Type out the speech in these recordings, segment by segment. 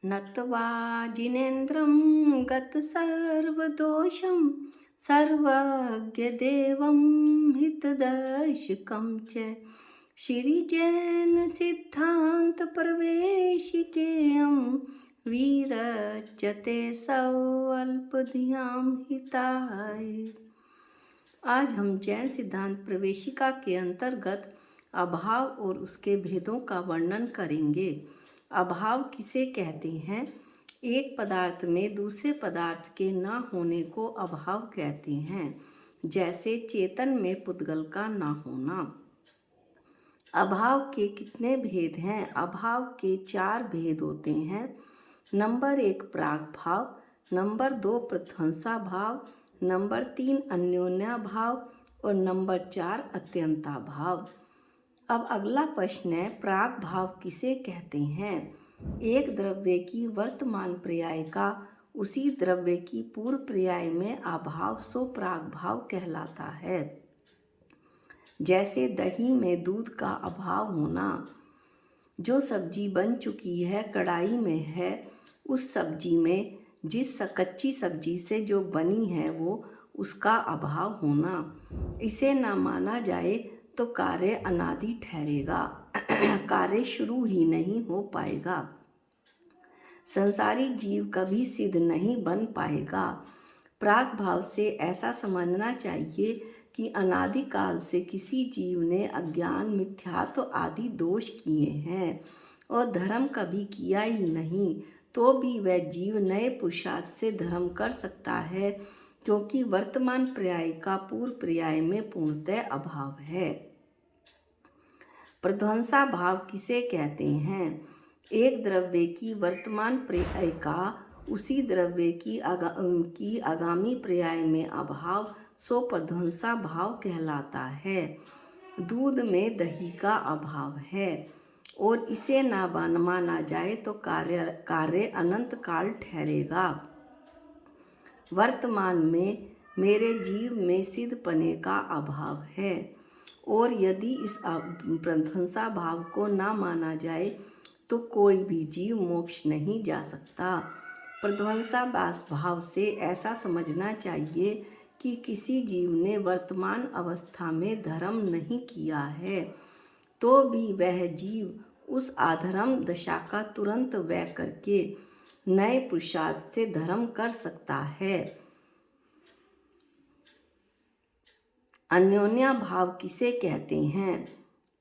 नत्वा जिनेन्द्रं गतसर्वदोषं सर्वज्ञदेवं हितदर्शकं च श्रीजैनसिद्धान्तप्रवेशिकेयं विरच्यते सवल्पधियां हिताय। आज हम जैन सिद्धांत प्रवेशिका के अंतर्गत अभाव और उसके भेदों का वर्णन करेंगे। अभाव किसे कहते हैं? एक पदार्थ में दूसरे पदार्थ के न होने को अभाव कहते हैं, जैसे चेतन में पुद्गल का न होना। अभाव के कितने भेद हैं? अभाव के 4 भेद होते हैं। नंबर 1 प्राग भाव, नंबर 2 प्रध्वंसा भाव, नंबर 3 अन्योन्या भाव और नंबर 4 अत्यंता भाव। अब अगला प्रश्न है, प्राग भाव किसे कहते हैं? एक द्रव्य की वर्तमान पर्याय का उसी द्रव्य की पूर्व पर्याय में अभाव सो प्राग भाव कहलाता है। जैसे दही में दूध का अभाव होना। जो सब्जी बन चुकी है, कढ़ाई में है, उस सब्जी में जिस कच्ची सब्जी से जो बनी है वो उसका अभाव होना। इसे ना माना जाए तो कार्य अनादि ठहरेगा, कार्य शुरू ही नहीं हो पाएगा। संसारी जीव कभी सिद्ध नहीं बन पाएगा। प्राग भाव से ऐसा समझना चाहिए कि अनादिकाल से किसी जीव ने अज्ञान, मिथ्यात्व आदि दोष किए हैं और धर्म कभी किया ही नहीं, तो भी वह जीव नए पुरुषार्थ से धर्म कर सकता है, क्योंकि वर्तमान पर्याय का पूर्व पर्याय में पूर्णतः अभाव है। प्रध्वंसा भाव किसे कहते हैं? एक द्रव्य की वर्तमान पर्याय का उसी द्रव्य की आगामी पर्याय में अभाव सो प्रध्वंसा भाव कहलाता है। दूध में दही का अभाव है और इसे ना माना जाए तो कार्य अनंत काल ठहरेगा। वर्तमान में मेरे जीव में सिद्धपने का अभाव है और यदि इस प्रध्वंसा भाव को ना माना जाए तो कोई भी जीव मोक्ष नहीं जा सकता। प्रध्वंसा भाव से ऐसा समझना चाहिए कि किसी जीव ने वर्तमान अवस्था में धर्म नहीं किया है, तो भी वह जीव उस अधर्म दशा का तुरंत व्यय करके नए पुरुषार्थ से धर्म कर सकता है। अन्योन्या भाव किसे कहते हैं?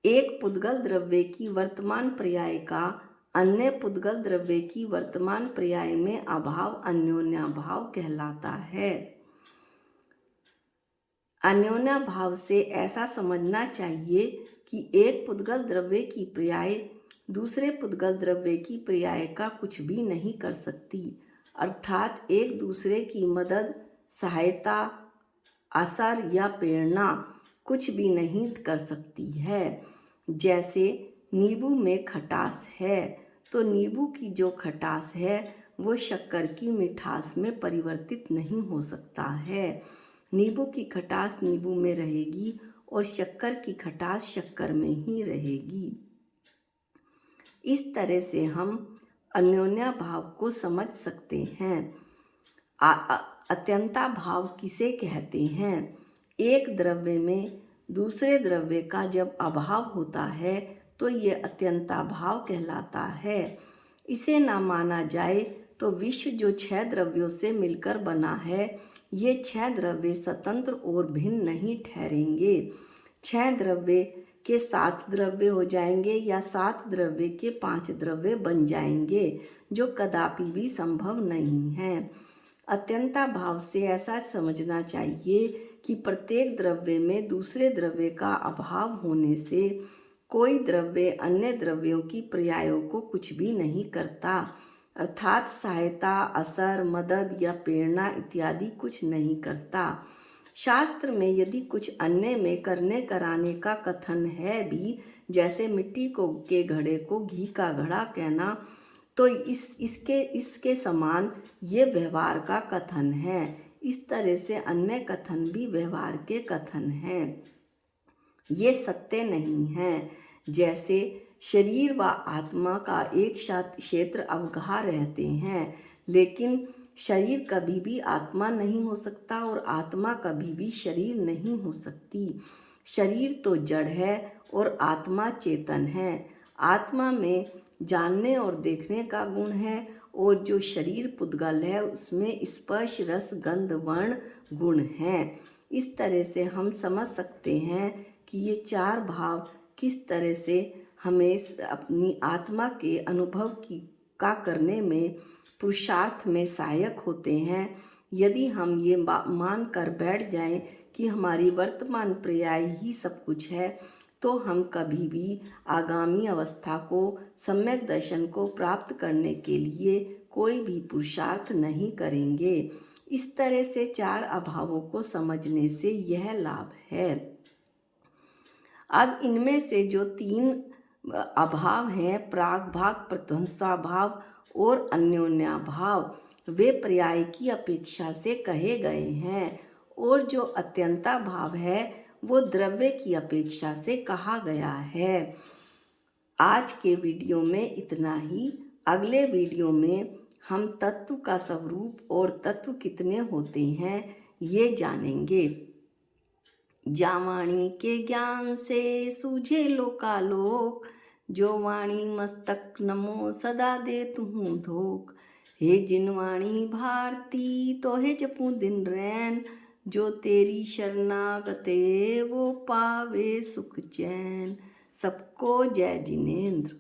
एक पुद्गल द्रव्य की वर्तमान पर्याय का अन्य पुद्गल द्रव्य की वर्तमान पर्याय में अभाव अन्योन्या भाव कहलाता है। अन्योन्या भाव से ऐसा समझना चाहिए कि एक पुद्गल द्रव्य की पर्याय दूसरे पुद्गल द्रव्य की पर्याय का कुछ भी नहीं कर सकती, अर्थात एक दूसरे की मदद, सहायता, असर या प्रेरणा कुछ भी नहीं कर सकती है। जैसे नींबू में खटास है तो नींबू की जो खटास है वो शक्कर की मिठास में परिवर्तित नहीं हो सकता है। नींबू की खटास नींबू में रहेगी और शक्कर की खटास शक्कर में ही रहेगी। इस तरह से हम अन्योन्या भाव को समझ सकते हैं। अत्यंता भाव किसे कहते हैं? एक द्रव्य में दूसरे द्रव्य का जब अभाव होता है तो ये अत्यंता भाव कहलाता है। इसे ना माना जाए तो विश्व जो 6 द्रव्यों से मिलकर बना है, ये 6 द्रव्य स्वतंत्र और भिन्न नहीं ठहरेंगे। 6 द्रव्य के 7 द्रव्य हो जाएंगे या 7 द्रव्य के 5 द्रव्य बन जाएंगे, जो कदापि भी संभव नहीं है। अत्यंता भाव से ऐसा समझना चाहिए कि प्रत्येक द्रव्य में दूसरे द्रव्य का अभाव होने से कोई द्रव्य अन्य द्रव्यों की पर्यायों को कुछ भी नहीं करता, अर्थात सहायता, असर, मदद या प्रेरणा इत्यादि कुछ नहीं करता। शास्त्र में यदि कुछ अन्य में करने कराने का कथन है भी, जैसे मिट्टी के घड़े को घी का घड़ा कहना, तो इसके समान ये व्यवहार का कथन है। इस तरह से अन्य कथन भी व्यवहार के कथन हैं, ये सत्य नहीं है। जैसे शरीर व आत्मा का एक साथ क्षेत्र अवगाह रहते हैं, लेकिन शरीर कभी भी आत्मा नहीं हो सकता और आत्मा कभी भी शरीर नहीं हो सकती। शरीर तो जड़ है और आत्मा चेतन है। आत्मा में जानने और देखने का गुण है और जो शरीर पुद्गल है उसमें स्पर्श रस गंध वर्ण गुण हैं। इस तरह से हम समझ सकते हैं कि ये चार भाव किस तरह से हमें अपनी आत्मा के अनुभव का करने में पुरुषार्थ में सहायक होते हैं। यदि हम ये मान कर बैठ जाएं कि हमारी वर्तमान पर्याय ही सब कुछ है, तो हम कभी भी आगामी अवस्था को सम्यक दर्शन को प्राप्त करने के लिए कोई भी पुरुषार्थ नहीं करेंगे। इस तरह से चार अभावों को समझने से यह लाभ है। अब इनमें से जो तीन अभाव हैं, प्राग भाग, प्रध्वंसाभाव और अन्योन्याभाव, वे पर्याय की अपेक्षा से कहे गए हैं और जो अत्यंता भाव है वो द्रव्य की अपेक्षा से कहा गया है। आज के वीडियो में इतना ही। अगले वीडियो में हम तत्व का स्वरूप और तत्व कितने होते हैं ये जानेंगे। जा वाणी के ज्ञान से सूझे लोकालोक, जो वाणी मस्तक नमो सदा दे तुहूँ धोख। हे जिन वाणी भारती तो हे जपूं दिन रैन, जो तेरी शरणागते वो पावे सुख चैन। सबको जय जिनेंद्र।